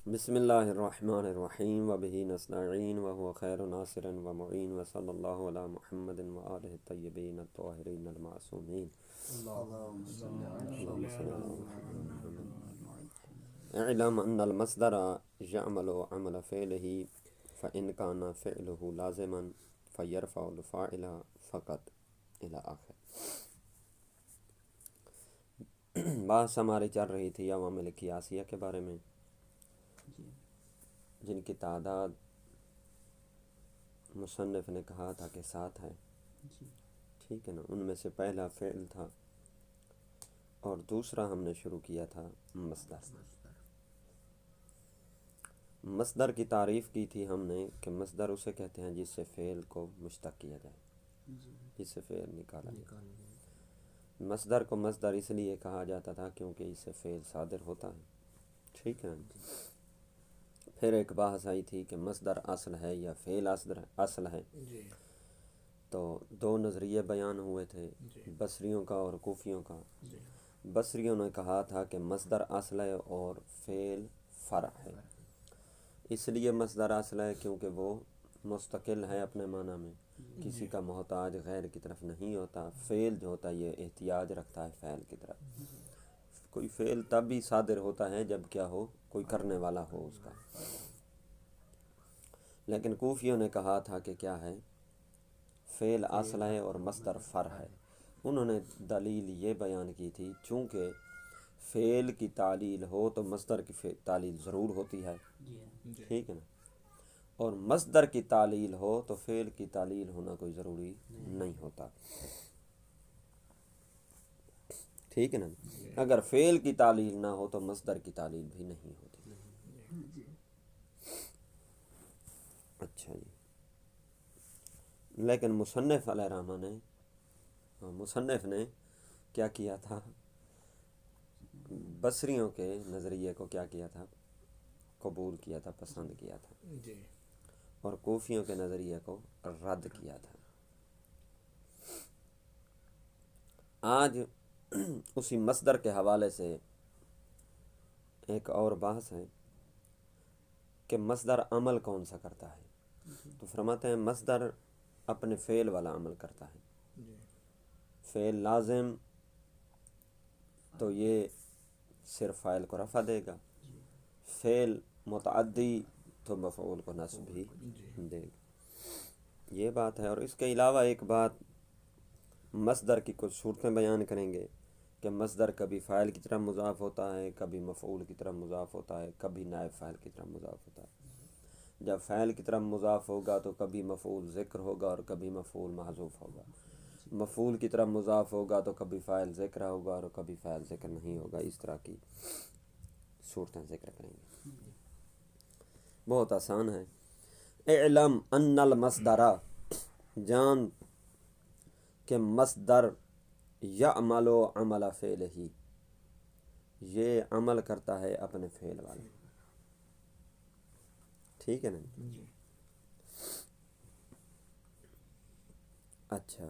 بسم اللہ الرحمن الرحیم وبہ نستعین وهو خیر ناصر ومعین وصلی اللہ علی محمد وآلہ الطیبین الطاہرین المعصومین اللهم صل اللہم على صلی علی محمد محمد اعلم ان المصدر يعمل عمل فعله فإن كان فعله لازما فيرفع الفاعل فقط الى آخر۔ بحث ہماری چل رہی تھی عوامل قیاسیہ کے بارے میں، جن کی تعداد مصنف نے کہا تھا کہ 7 ہے، ٹھیک ہے نا۔ ان میں سے پہلا فعل تھا اور دوسرا ہم نے شروع کیا تھا مصدر۔ مصدر کی تعریف کی تھی ہم نے کہ مصدر اسے کہتے ہیں جس سے فعل کو مشتق کیا جائے، جس سے فعل نکالا جائے۔ مصدر کو مصدر اس لیے کہا جاتا تھا کیونکہ اس سے فعل صادر ہوتا ہے، ٹھیک ہے۔ پھر ایک بحث آئی تھی کہ مصدر اصل ہے یا فعل اصل ہے، تو 2 نظریے بیان ہوئے تھے، بصریوں کا اور کوفیوں کا۔ بصریوں نے کہا تھا کہ مصدر اصل ہے اور فعل فرع ہے۔ اس لیے مصدر اصل ہے کیونکہ وہ مستقل ہے اپنے معنی میں، کسی کا محتاج غیر کی طرف نہیں ہوتا۔ فعل جو ہوتا ہے یہ احتیاج رکھتا ہے فعل کی طرف۔ کوئی فعل تب بھی صادر ہوتا ہے جب کیا ہو، کوئی کرنے والا ہو اس کا۔ لیکن کوفیوں نے کہا تھا کہ کیا ہے، فعل اصل ہے اور مصدر فرع ہے۔ انہوں نے دلیل یہ بیان کی تھی چونکہ فعل کی تعلیل ہو تو مصدر کی تعلیل ضرور ہوتی ہے، ٹھیک ہے نا، اور مصدر کی تعلیل ہو تو فعل کی تعلیل ہونا کوئی ضروری نہیں ہوتا، ٹھیک ہے نا۔ اگر فعل کی تعلیل نہ ہو تو مصدر کی تعلیل بھی نہیں ہوتی۔ اچھا جی، لیکن مصنف علیہ الرحمہ نے کیا کیا تھا، بصریوں کے نظریے کو کیا کیا تھا، قبول کیا تھا، پسند کیا تھا، اور کوفیوں کے نظریے کو رد کیا تھا۔ آج اسی مصدر کے حوالے سے ایک اور بحث ہے کہ مصدر عمل کون سا کرتا ہے۔ تو فرماتے ہیں مصدر اپنے فعل والا عمل کرتا ہے۔ فعل لازم تو یہ صرف فاعل کو رفع دے گا، فعل متعدی تو مفعول کو نصب بھی دے گا، یہ بات ہے۔ اور اس کے علاوہ ایک بات، مصدر کی کچھ صورتیں بیان کریں گے کہ مصدر کبھی فاعل کی طرف مضاف ہوتا ہے، کبھی مفعول کی طرف مضاف ہوتا ہے، کبھی نائب فاعل کی طرف مضاف ہوتا ہے۔ جب فاعل کی طرف مضاف ہوگا تو کبھی مفعول ذکر ہوگا اور کبھی مفعول محذوف ہوگا۔ مفعول کی طرف مضاف ہوگا تو کبھی فاعل ذکر ہوگا اور کبھی فاعل ذکر نہیں ہوگا۔ اس طرح کی صورتیں ذکر کریں گے، بہت آسان ہے۔ اعلم ان المصدر، جان کہ مصدر یعمل عمل فعلہ، یہ عمل کرتا ہے اپنے فعل والے، ٹھیک ہے نا۔ اچھا،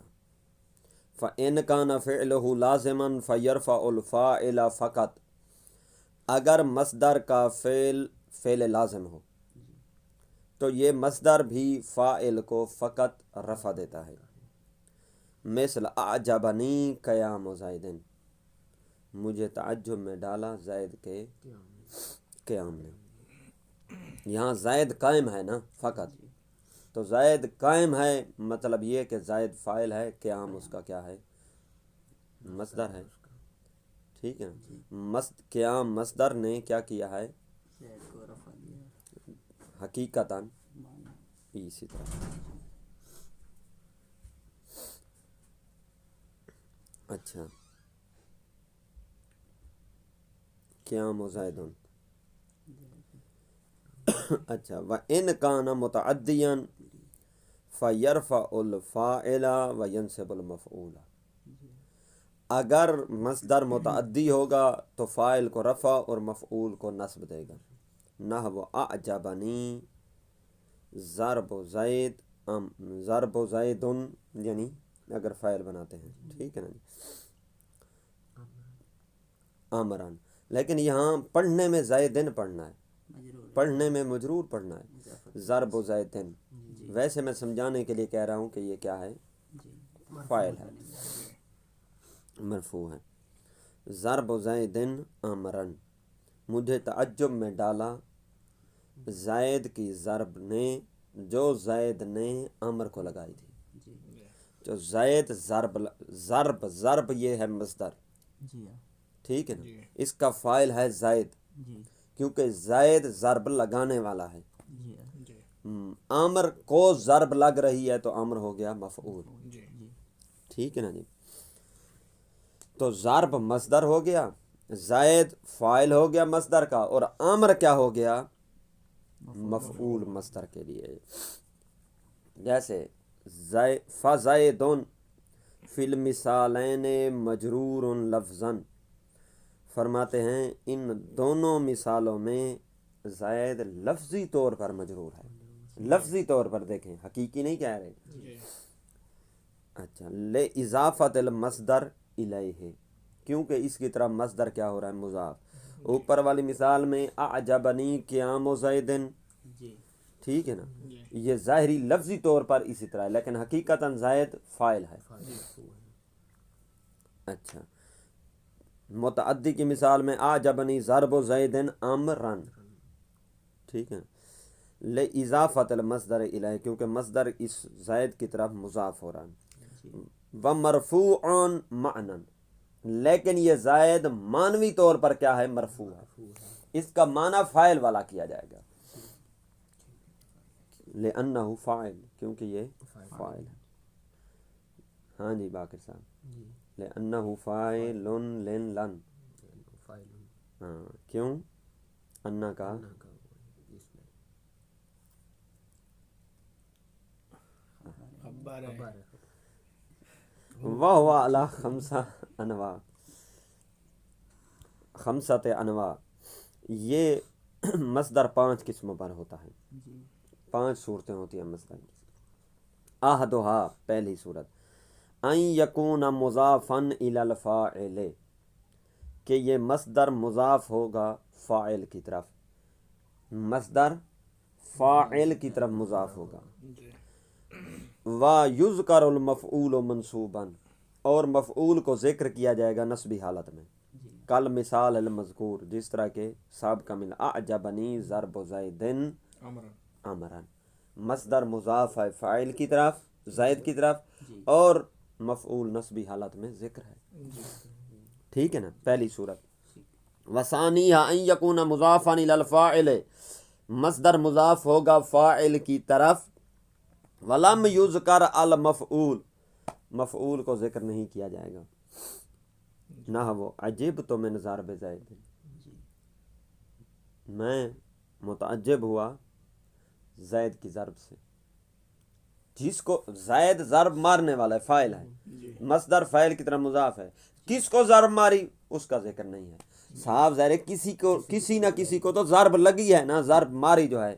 فَإِنْ كَانَ فِعْلُهُ لَازِمًا فَيَرْفَعُ الْفَاعِلَ فَقَط، اگر مصدر کا فعل لازم ہو تو یہ مصدر بھی فاعل کو فقط رفع دیتا ہے۔ مثل اعجبنی قیام زیدن، مجھے تعجب میں ڈالا زید کے قیام نے۔ یہاں زید قائم ہے نا فقط، تو زید قائم ہے مطلب یہ کہ زید فاعل ہے، قیام اس کا کیا ہے، مصدر ہے، ٹھیک ہے نا۔ قیام مصدر نے کیا کیا ہے، حقیقتاً اسی طرح۔ اچھا، قیام زیدن، اچھا، وَإِنْ كَانَ مُتَعَدِّيًا فَيَرْفَعُ الْفَاعِلَ وَيَنْصِبُ الْمَفْعُولَ، اگر مصدر متعدی ہوگا تو فاعل کو رفع اور مفعول کو نصب دے گا۔ نحو اعجبنی ضرب زید، یعنی اگر فاعل بناتے ہیں، ٹھیک ہے نا جی، امران، لیکن یہاں پڑھنے میں زیدن پڑھنا ہے، پڑھنے میں مجرور پڑھنا ہے، ضرب و زیدن. ویسے میں سمجھانے کے لیے کہہ رہا ہوں کہ یہ کیا ہے، فاعل ہے، مرفوع ہے. ضرب و زیدن امرن، مجھے تعجب میں ڈالا زید کی ضرب نے، جو زید نے امر کو لگائی تھی. جو زید ضرب یہ ہے مصدر، ٹھیک ہے نا، اس کا فاعل ہے زید، کیونکہ زید ضرب لگانے والا ہے. امر کو ضرب لگ رہی ہے تو امر ہو گیا مفعول، ٹھیک ہے نا جی. تو ضرب مصدر ہو گیا، زید فاعل ہو گیا مصدر کا، اور امر کیا ہو گیا، مفعول مصدر کے لیے. جیسے فزیدن فی المثالین مجرور لفظاً، فرماتے ہیں ان دونوں مثالوں میں زید لفظی طور پر مجرور ہے. لفظی طور پر دیکھیں، حقیقی نہیں کہہ رہے. اچھا، لے اضافت المصدر الیہ، کیونکہ اس کی طرف مصدر کیا ہو رہا ہے، مضاف. اوپر والی مثال میں اعجبنی قیام زیدن، ٹھیک ہے نا، یہ ظاہری لفظی طور پر اسی طرح ہے، لیکن حقیقتاً زید فاعل ہے. اچھا، متعدی کی مثال میں اعجبنی ضرب زیدن امرن، ٹھیک ہے، لے اضافت المصدر الیہ، کیونکہ مصدر اس زید کی طرف مضاف ہو رہا ہے. ومرفوع معنی، لیکن یہ زائد معنوی طور پر کیا ہے، مرفوع ہے. اس کا معنی فاعل والا کیا جائے گا، لأنہ فاعل، کیونکہ یہ فاعل ہے. ہاں جی باقر صاحب، لأنہ فاعل لن، ہاں کیوں، انا کا وہو علی خمسۃ انواع، یہ مصدر 5 قسموں پر ہوتا ہے، 5 صورتیں ہوتی ہیں مصدر کی. احدھا، پہلی صورت، ان یکون مضافا الی الفاعل، کہ یہ مصدر مضاف ہوگا فاعل کی طرف، مصدر فاعل کی طرف مضاف ہوگا. وَيُذْكَرُ الْمَفْعُولُ مَنْصُوبًا، اور مفعول کو ذکر کیا جائے گا نصبی حالت میں، کل مثال المذکور، جس طرح کہ سابقہ من اعجبنی ضرب زیدن امرن. مصدر مضاف ہے فاعل کی طرف، زید کی طرف، اور مفعول نصبی حالت میں ذکر ہے، ٹھیک ہے نا، پہلی صورت. وثانیہ ان یکون مضافا الی الفاعل، مصدر مضاف ہوگا فاعل کی طرف، ولم یذکر المفعول، مفعول کو ذکر نہیں کیا جائے گا. نحو عجبت من ضرب زید، میں متعجب ہوا زید کی ضرب سے. جس کو زید ضرب مارنے والا ہے، فاعل ہے، مصدر فاعل کی طرح مضاف ہے، کس کو ضرب ماری اس کا ذکر نہیں ہے. صاحب ظاہر کسی نہ کسی کو تو ضرب لگی ہے نا، ضرب ماری جو ہے،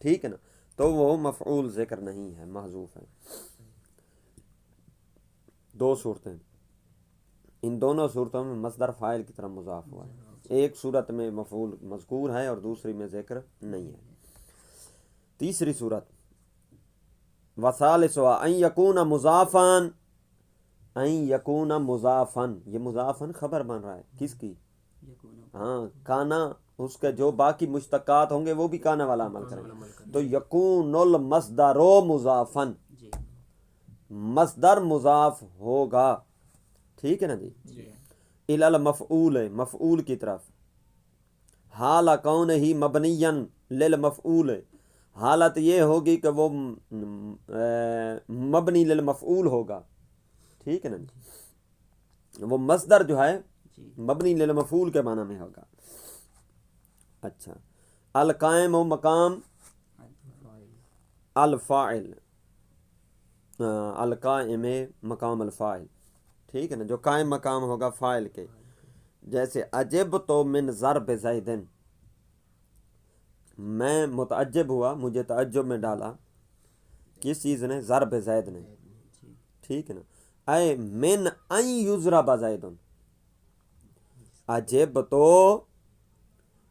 ٹھیک ہے نا، تو وہ مفعول ذکر نہیں ہے، محذوف ہے. 2 صورتیں، ان دونوں صورتوں میں مصدر فاعل کی طرف مضاف ہوا ہے. ایک صورت میں مفعول مذکور ہے اور دوسری میں ذکر نہیں ہے. تیسری صورت، وثالثها ان یکون مضافا، ان یکون مضافا، یہ مضافا خبر بن رہا ہے کس کی، ہاں کانا، اس کے جو باقی مشتقات ہوں گے وہ بھی کانا والا عمل کریں گے. تو یکون المصدر مضافا، مصدر مضاف ہوگا، ٹھیک ہے نا جی، الی المفعول، مفعول کی طرف، حال کونہ مبنیا للمفعول، حالت یہ ہوگی کہ وہ مبنی للمفعول ہوگا، ٹھیک ہے نا جی، وہ مصدر جو ہے مبنی للمفعول کے معنی میں ہوگا. اچھا، القائم و مقام الفاعل، القائم مقام الفاعل، ٹھیک ہے نا، جو قائم مقام ہوگا فاعل کے. جیسے عجبت من ضرب زیدن، میں متعجب ہوا، مجھے تعجب میں ڈالا کس چیز نے، ضرب زید نے، ٹھیک ہے نا. اے من ان یضرب زید، عجب تو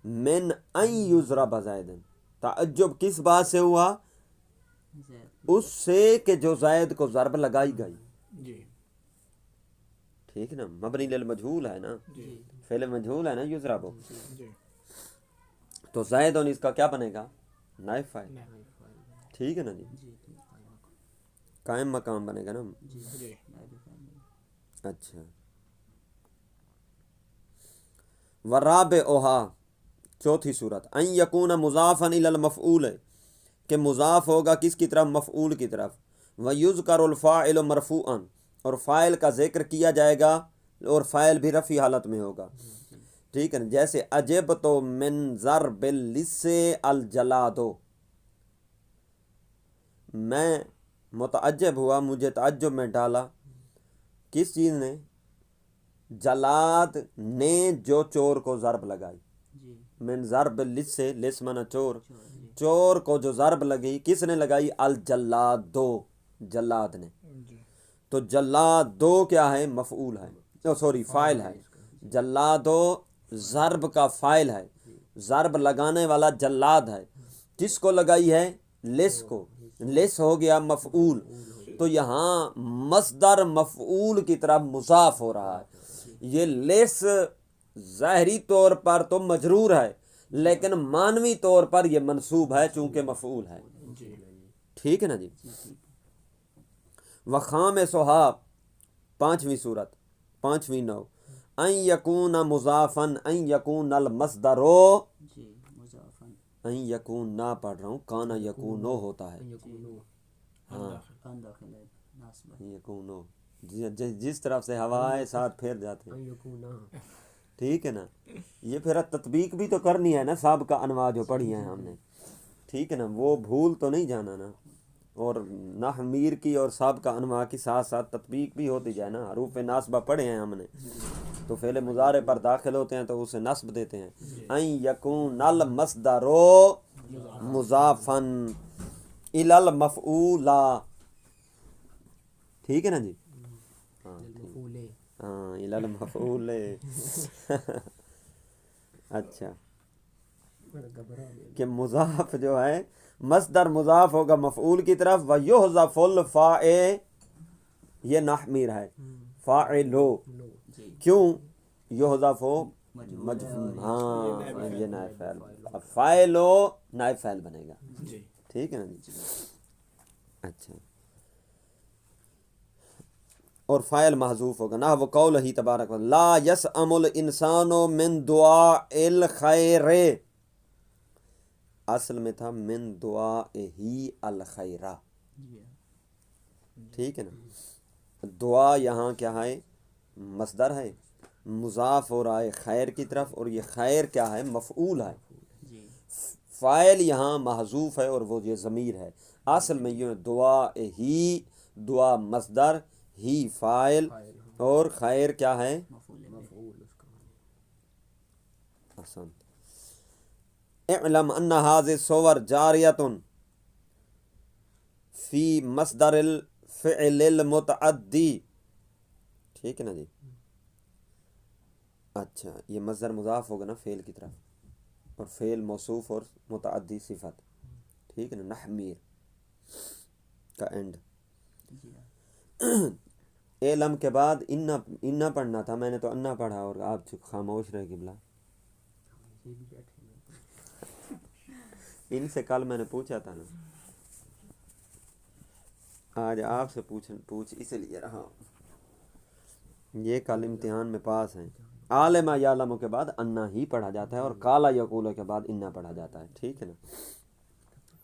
من ان یضرب زیدن، تعجب کس بات سے ہوا؟ اس سے کہ جو زید کو ضرب لگائی گئی. جی ٹھیک نا، مبنی للمجہول ہے نا، فعل مجہول ہے نا یضرب. جی تو زید اس کا کیا بنے گا؟ نائب فاعل. ٹھیک ہے نا جی، قائم مقام بنے گا نا. جی اچھا، ورابعھا چوتھی صورت، ان یکون مضافا الی المفعول، کہ مضاف ہوگا کس کی طرف؟ مفعول کی طرف. ویذکر الفاعل مرفوعا، اور فاعل کا ذکر کیا جائے گا اور فاعل بھی رفعی حالت میں ہوگا. ٹھیک ہے نا، جیسے عجبت من ضرب اللص الجلاد، میں متعجب ہوا، مجھے تعجب میں ڈالا کس چیز نے؟ جلاد نے جو چور کو ضرب لگائی. من ضرب اللص، لص منا چور، چور کو جو ضرب لگی کس نے لگائی؟ الجلادو، جلاد نے. تو جلادو کیا ہے؟ مفعول ہے، سوری فاعل ہے. جلادو ضرب کا فاعل ہے، ضرب لگانے والا جلاد ہے. کس کو لگائی ہے؟ لص کو. لص ہو گیا مفعول. تو یہاں مصدر مفعول کی طرف مضاف ہو رہا ہے. یہ لص ظاہری طور پر تو مجرور ہے، لیکن معنوی طور پر یہ منصوب ہے چونکہ مفعول ہے. ٹھیک ہے نا جی. وخامسھا پانچویں صورت، پانچویں نو، ان یکون مضافا، ان یکون المصدر، ان یکون نہ پڑھ رہا ہوں، کانا یکونو ہوتا ہے. ہاں یکونو، جس طرف سے ہوا ہے ساتھ پھیر جاتے ہیں. ٹھیک ہے نا، یہ پھر تطبیق بھی تو کرنی ہے نا، سابقہ انواع جو پڑھی ہیں ہم نے. ٹھیک ہے نا، وہ بھول تو نہیں جانا نا. اور نحو میر کی اور سابقہ انواع کی ساتھ ساتھ تطبیق بھی ہوتی جائے نا. حروف ناصبہ پڑھے ہیں ہم نے، تو فعل مضارع پر داخل ہوتے ہیں تو اسے نصب دیتے ہیں. ان یکون المصدر مضافا الی المفعول. ٹھیک ہے نا جی. ہاں الی المفعول. اچھا، کہ مضاف جو ہے، مصدر مضاف ہوگا مفعول کی طرف. ویحذف الفاعل، یہ نحمیر ہے، فاعلو. کیوں یحذف ہو؟ ہاں یہ نائب فاعل، اب فاعلو نائب فاعل بنے گا. ٹھیک ہے نا جی. اچھا، اور فاعل محذوف ہوگا. نحو قولہ تبارک لا یسأم الانسان من دعاء الخیر، اصل میں تھا من دعائہ الخیر. ٹھیک ہے نا. دعا یہاں کیا ہے؟ مصدر ہے، مضاف ہو رہا ہے خیر کی طرف، اور یہ خیر کیا ہے؟ مفعول ہے. فاعل یہاں محذوف ہے اور وہ یہ ضمیر ہے. اصل میں یہ دعا ہی، دعا مصدر، ہی فاعل، اور خیر کیا ہے؟ احسنت. اعلم ان هذه الصور جاریۃ فی مصدر الفعل المتعدی. ٹھیک ہے نا جی. اچھا، یہ مصدر مضاف ہوگا نا فعل کی طرف، اور فعل موصوف اور متعدی صفت. ٹھیک ہے نا. نحمیر کا اینڈ. علم کے بعد انا پڑھنا تھا، میں نے تو انا پڑھا اور آپ خاموش رہ قبلہ. ان سے کل میں نے پوچھا تھا نا، آج آپ سے پوچھ اس لیے رہا. یہ کل امتحان میں پاس ہیں. عالم یعلم کے بعد انا ہی پڑھا جاتا ہے، اور کالا یقول کے بعد انا پڑھا جاتا ہے. ٹھیک ہے نا.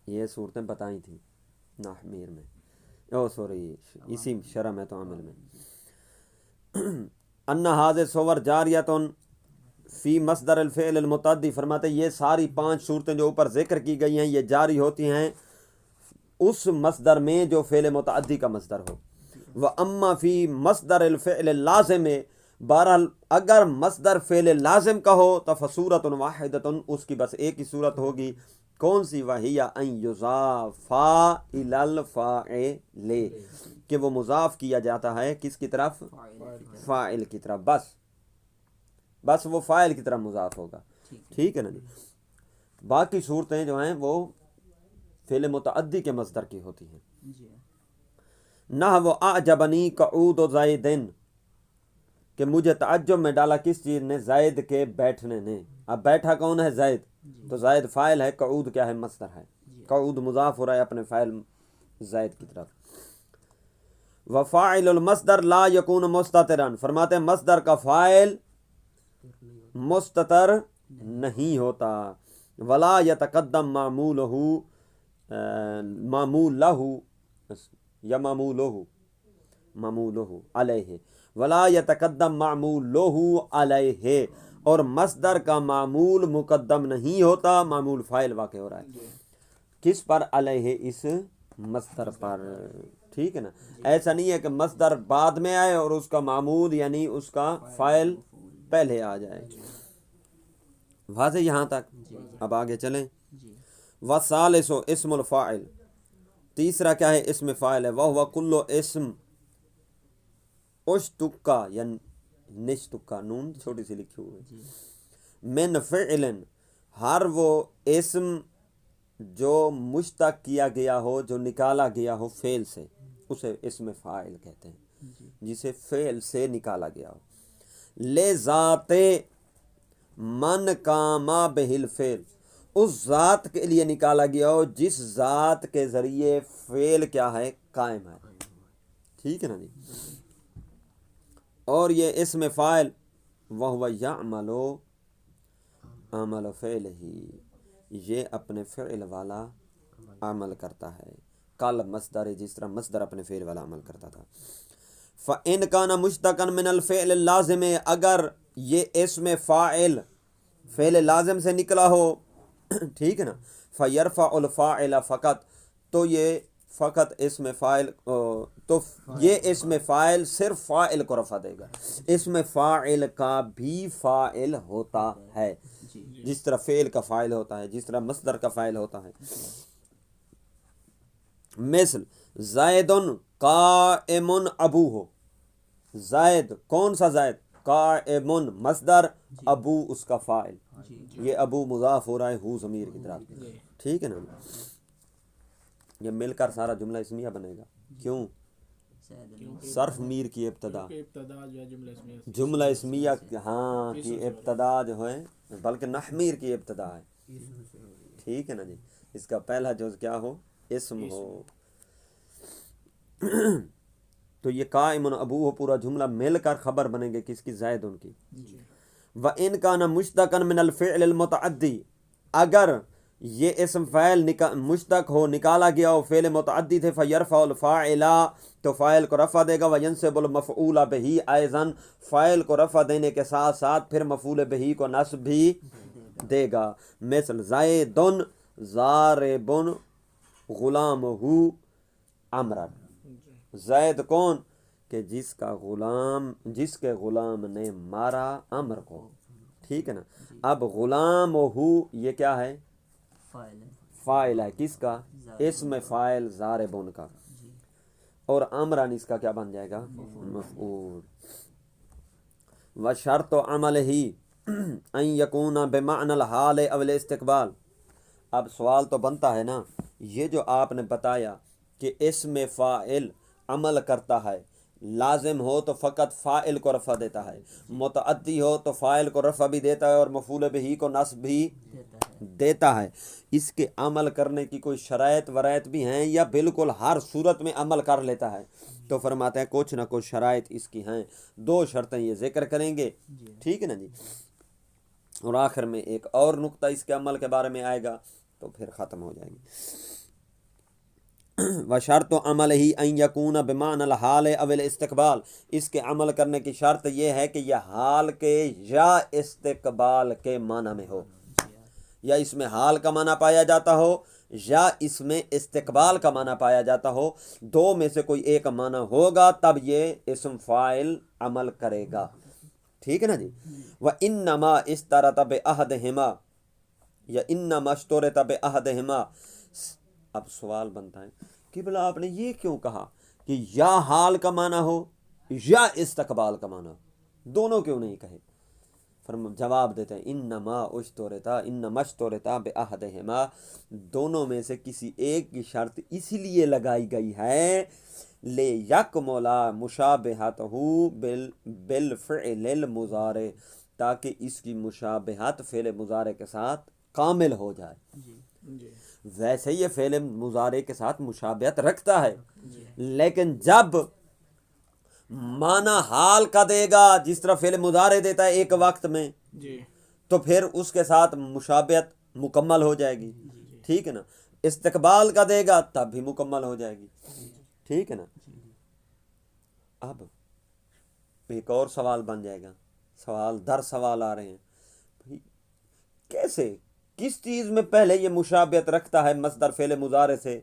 یہ صورتیں بتائی تھیں نحمیر میں، سوری اسی شرح میں تو عامل میں. ان هذه الصور جاریۃ فی مصدر الفعل المتعدی، فرماتے یہ ساری پانچ صورتیں جو اوپر ذکر کی گئی ہیں یہ جاری ہوتی ہیں اس مصدر میں جو فعل متعدی کا مصدر ہو. واما فی مصدر الفعل اللازم، بہرحال اگر مصدر فعل لازم کا ہو تو فصورۃ واحدۃ، اس کی بس ایک ہی صورت ہوگی. کون سی؟ وہی ان یضاف الی الفاعل، کہ وہ مضاف کیا جاتا ہے کس کی طرف؟ فاعل کی طرف. بس وہ فاعل کی طرف مضاف ہوگا. ٹھیک ہے نا جی. باقی صورتیں جو ہیں وہ فعل متعدی کے مصدر کی ہوتی ہیں. نحو اعجبنی قعود زیدن کہ مجھے تعجب میں ڈالا کس چیز نے؟ زید کے بیٹھنے نے. اب بیٹھا کون ہے؟ زید. تو زید فاعل ہے، قعود کیا ہے؟ مصدر ہے. قعود مضاف ہو رہا ہے اپنے فاعل زید کی طرف. وفاعل المصدر لا یکون مستترا، فرماتے ہیں مصدر کا فاعل مستتر نہیں ہوتا. ولا یتقدم معمول لہ علیہ، ولا یتقدم معمول لہ علیہ، اور مصدر کا معمول مقدم نہیں ہوتا، معمول فاعل واقع ہو رہا ہے کس پر؟ علیہ، اس مصدر پر. ٹھیک ہے نا. ایسا نہیں ہے کہ مصدر بعد میں آئے اور اس کا معمول یعنی اس کا فاعل پہلے آ جائے. واضح یہاں تک؟ اب آگے چلیں. وثالث اسم الفاعل، تیسرا کیا ہے؟ اسم فاعل ہے. وہو کل اسم اشتقا یا نشتقا، نون چھوٹی سی لکھی ہوئی، من فعل، ہر وہ اسم جو مشتق کیا گیا ہو، جو نکالا گیا ہو فعل سے، اسے اسم فاعل کہتے ہیں، جسے فعل سے نکالا گیا ہو. لے ذات من کاما بہل فعل، اس ذات کے لیے نکالا گیا ہو جس ذات کے ذریعے فعل کیا ہے؟ قائم ہے. ٹھیک ہے نا جی. اور یہ اسم فاعل وہو یعمل عمل فعلہ، یہ اپنے فعل والا عمل کرتا ہے. کل مصدر، جس طرح مصدر اپنے فعل والا عمل کرتا تھا. فَإِنْ كَانَ مُشْتَقًا مِنَ الْفِعْلِ اللَّازِمِ، اگر یہ اسم فاعل فعل لازم سے نکلا ہو، ٹھیک ہے نا. فَيَرْفَعُ الْفَاعِلَ فقط، تو یہ فقط اسم فاعل، تو یہ اسم فاعل صرف فاعل کو رفع دے گا. اسم فاعل کا بھی فاعل ہوتا ہے، جس طرح فعل کا فاعل ہوتا ہے، جس طرح مصدر کا فاعل ہوتا ہے. مثل زید قائم ابوہ، زید کون سا زید؟ قائم مصدر، ابو اس کا فاعل. یہ ابو مضاف ہو رہا ہے ہو ضمیر کی طرف. ٹھیک ہے نا. یہ مل کر سارا جملہ اسمیہ بنے گا. کیوں؟ صرف میر کی ابتدا، جملہ اسمیہ ہاں کی ابتدا جو ہے، بلکہ نحمیر کی ابتدا ہے. ٹھیک ہے نا جی. اس کا پہلا جز کیا ہو؟ اسم ہو. تو یہ قائم ابو ہو پورا جملہ مل کر خبر بنیں گے کس کی؟ زید ان کی. وَإِنْ كَانَ مُشْتَقًا مِنَ الْفِعْلِ الْمُتَعَدِّ، اگر یہ اسم فاعل مشتق ہو، نکالا گیا ہو، فعل متعدی تھے، فَيَرْفَعُ الْفَاعِلَ، تو فاعل کو رفع دے گا. وَيَنْصِبُ الْمَفْعُولَ بِهِ أَيْضًا، فاعل کو رفع دینے کے ساتھ ساتھ پھر مفعول بہی کو نصب بھی دے گا. مثل زید ضارب غلامہ عمرا، زید کون؟ کہ جس کے غلام نے مارا عمر کو. ٹھیک ہے نا. اب غلام ہو یہ کیا ہے؟ فاعل ہے. کس کا؟ اسم فاعل ضاربون کا. اور عمران اس کا کیا بن جائے گا؟ مفعول. وشرط عملہ ان یکون بمعنی الحال او الاستقبال. اب سوال تو بنتا ہے نا، یہ جو آپ نے بتایا کہ اسم فاعل عمل کرتا ہے، لازم ہو تو فقط فاعل کو رفع دیتا ہے، متعدی ہو تو فاعل کو رفع بھی دیتا ہے اور مفعول بہی کو نصب بھی دیتا ہے. اس کے عمل کرنے کی کوئی شرائط ورائط بھی ہیں یا بالکل ہر صورت میں عمل کر لیتا ہے؟ تو فرماتے ہیں کچھ نہ کچھ شرائط اس کی ہیں. 2 شرطیں یہ ذکر کریں گے. ٹھیک ہے نا جی. اور آخر میں ایک اور نقطہ اس کے عمل کے بارے میں آئے گا تو پھر ختم ہو جائے گی. وشرط عمل ہی ان یکون بمعنی الحال او الاستقبال، اس کے عمل کرنے کی شرط یہ ہے کہ یہ حال کے یا استقبال کے معنی میں ہو، یا اس میں حال کا معنی پایا جاتا ہو یا اس میں استقبال کا معنی پایا جاتا ہو. 2 میں سے کوئی ایک معنی ہوگا تب یہ اسم فاعل عمل کرے گا. ٹھیک ہے نا جی. وَإِنَّمَا اسْتَرَطَ بِأَحَدِهِمَا، یا انما اشترط بأحدهما. اب سوال بنتا ہے کہ بلا آپ نے یہ کیوں کہا کہ یا حال کا معنی ہو یا استقبال کا معنی ہو، دونوں کیوں نہیں کہے؟ جواب دیتے ہیں انما اشترطا بأحدہما، دونوں میں سے کسی ایک کی شرط اسی لیے لگائی گئی ہے لیکمل مشابہتہ بالفعل المضارع، تاکہ اس کی مشابہت فعل مضارع کے ساتھ کامل ہو جائے۔ ویسے یہ فعل مضارع کے ساتھ مشابہت رکھتا ہے، لیکن جب معنی حال کا دے گا جس طرح فعل مضارع دیتا ہے ایک وقت میں، تو پھر اس کے ساتھ مشابہت مکمل ہو جائے گی، ٹھیک ہے نا۔ استقبال کا دے گا تب بھی مکمل ہو جائے گی، ٹھیک ہے نا۔ اب ایک اور سوال بن جائے گا، سوال در سوال آ رہے ہیں، کیسے کس چیز میں پہلے یہ مشابہت رکھتا ہے مصدر فعل مضارع سے،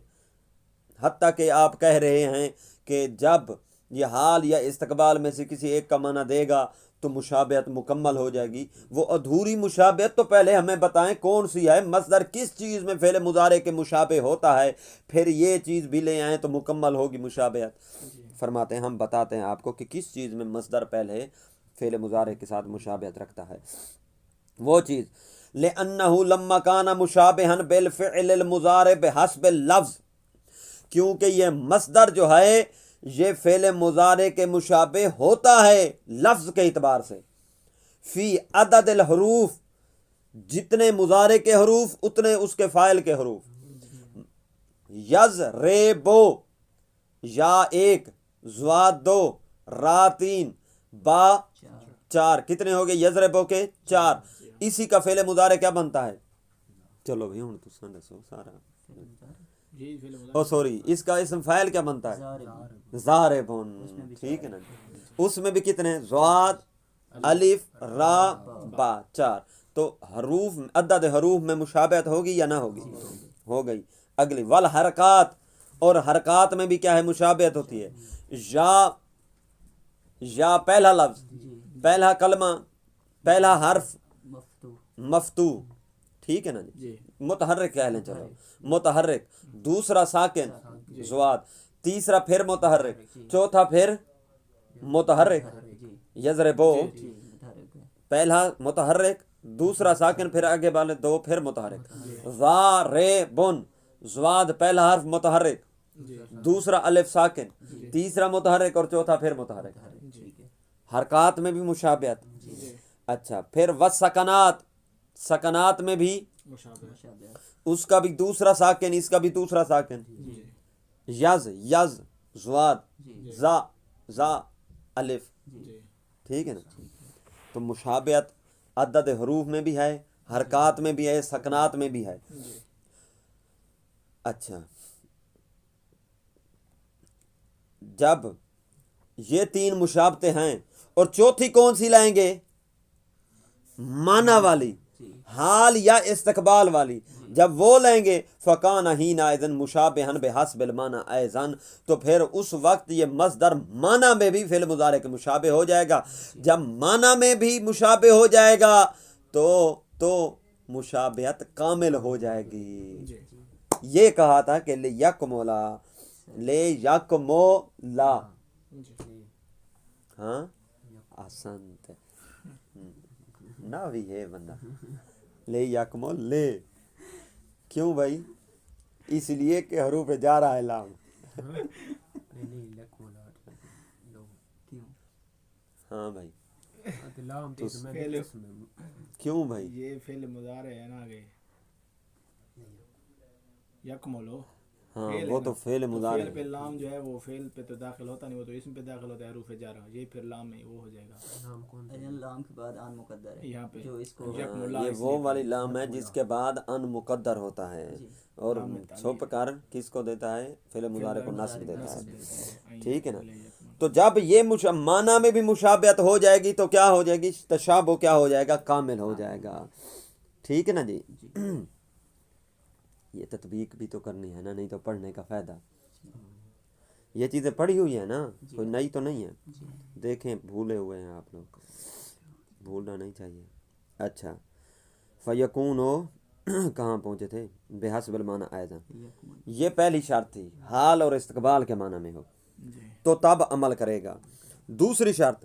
حتیٰ کہ آپ کہہ رہے ہیں کہ جب یہ حال یا استقبال میں سے کسی ایک کا معنی دے گا تو مشابہت مکمل ہو جائے گی۔ وہ ادھوری مشابہت تو پہلے ہمیں بتائیں کون سی ہے، مصدر کس چیز میں فعل مضارع کے مشابہ ہوتا ہے، پھر یہ چیز بھی لے آئیں تو مکمل ہوگی مشابہت۔ فرماتے ہیں ہم بتاتے ہیں آپ کو کہ کس چیز میں مصدر پہلے فعل مضارع کے ساتھ مشابہت رکھتا ہے۔ وہ چیز لِأَنَّهُ لَمَّا كَانَ مُشَابِهًا بِالْفِعْلِ الْمُضَارِعِ بِحَسْبِ اللَّفْظِ، کیونکہ یہ مصدر جو ہے یہ فعل مضارع کے مشابہ ہوتا ہے لفظ کے اعتبار سے، فی عدد الحروف، جتنے مضارع کے حروف اتنے اس کے فاعل کے حروف، یضربو یا ایک، ضاد دو، را تین، با چار، کتنے ہو گئے یضربو کے چار۔ اسی کا فعل مضارع کیا بنتا ہے؟ چلو بھائی ہوں تو دسو سارا، او سوری، اس کا اسم فاعل کیا بنتا ہے؟ ضاربون، ٹھیک ہے نا۔ اس میں بھی کتنے؟ ضاد، الف، را، با، چار۔ تو حروف عدد حروف میں مشابہت ہوگی یا نہ ہوگی؟ ہو گئی۔ اگلی والحرکات، اور حرکات میں بھی کیا ہے مشابہت ہوتی ہے، یا پہلا لفظ، پہلا کلمہ، پہلا حرف مفتوح، ٹھیک ہے نا جی، متحرک کہہ لیں، چلو متحرک، دوسرا ساکن ضاد، تیسرا پھر متحرک، چوتھا پھر متحرک، یضربو، پہلا متحرک، دوسرا ساکن، پھر آگے والے دو پھر متحرک، ضاربن، ضاد پہلا حرف متحرک، دوسرا الف ساکن، تیسرا متحرک اور چوتھا پھر متحرک۔ حرکات میں بھی مشابہت۔ اچھا، پھر وسکنات، سکنات میں بھی اس کا بھی دوسرا ساکن، اس کا بھی دوسرا ساکن، یز، ضاد، زا، الف، ٹھیک ہے نا۔ تو مشابہت عدد حروف میں بھی ہے، حرکات میں بھی ہے، سکنات میں بھی ہے۔ اچھا، جب یہ تین مشابہتیں ہیں اور چوتھی کون سی لائیں گے؟ معنی والی، حال یا استقبال والی، جب وہ لیں گے فَكَانَ حِينَئِذٍ مُشَابِهًا بِحَسْبِ الْمَعْنَى أَيْضًا، تو پھر اس وقت یہ مصدر معنی میں بھی فعل مضارع کے مشابہ ہو جائے گا۔ جب معنی میں بھی مشابہ ہو جائے گا تو مشابہت کامل ہو جائے گی۔ یہ کہا تھا کہ لیکملا، ہاں آسانت نہ بھی ہے بندہ، لے یکمل لے، کیوں بھائی؟ اس لیے کہ حروف جا رہا ہے لام۔ ہاں بھائی، کیوں بھائی؟ یہ فعل مضارع ہے نا، آگے یکملو، ہاں وہ تو فعل مضارع فعل پہ لام جو ہے وہ فعل پہ تو داخل ہوتا نہیں، وہ تو اسم پہ داخل ہوتا ہے حروف جارہ، یہ پھر لام میں وہ ہو جائے گا، لام کے بعد ان مقدر ہے یہاں پہ جو اس کو یہ وہ والی لام ہے جس کے بعد ان مقدر ہوتا ہے، اور چھپ کر کس کو دیتا ہے؟ فعل مضارع کو نصب دیتا ہے، ٹھیک ہے نا۔ تو جب یہ معنی میں بھی مشابہت ہو جائے گی تو کیا ہو جائے گی؟ تشابہ کیا ہو جائے گا؟ کامل ہو جائے گا، ٹھیک ہے نا جی۔ یہ تطبیق بھی تو کرنی ہے نا، نہیں تو پڑھنے کا فائدہ۔ یہ چیزیں پڑھی ہوئی ہیں نا، کوئی نئی تو نہیں ہے، دیکھیں بھولے ہوئے ہیں آپ لوگ، بھولنا نہیں چاہیے۔ اچھا، فیکونو کہاں پہنچے تھے؟ بحسب المعنی ایضا، یہ پہلی شرط تھی، حال اور استقبال کے معنی میں ہو تو تب عمل کرے گا۔ دوسری شرط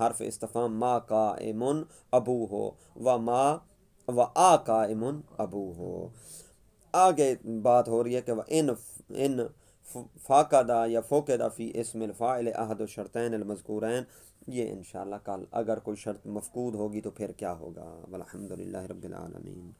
حرف استفہام ما قائم ابو ہو و ما و آ قائم ابو ہو۔ آگے بات ہو رہی ہے کہ ان فاقدہ یا فوقدہ فی اسم الفاعل احد الشرطین المذکورین، یہ انشاءاللہ کل اگر کوئی شرط مفقود ہوگی تو پھر کیا ہوگا۔ والحمدللہ رب العالمین۔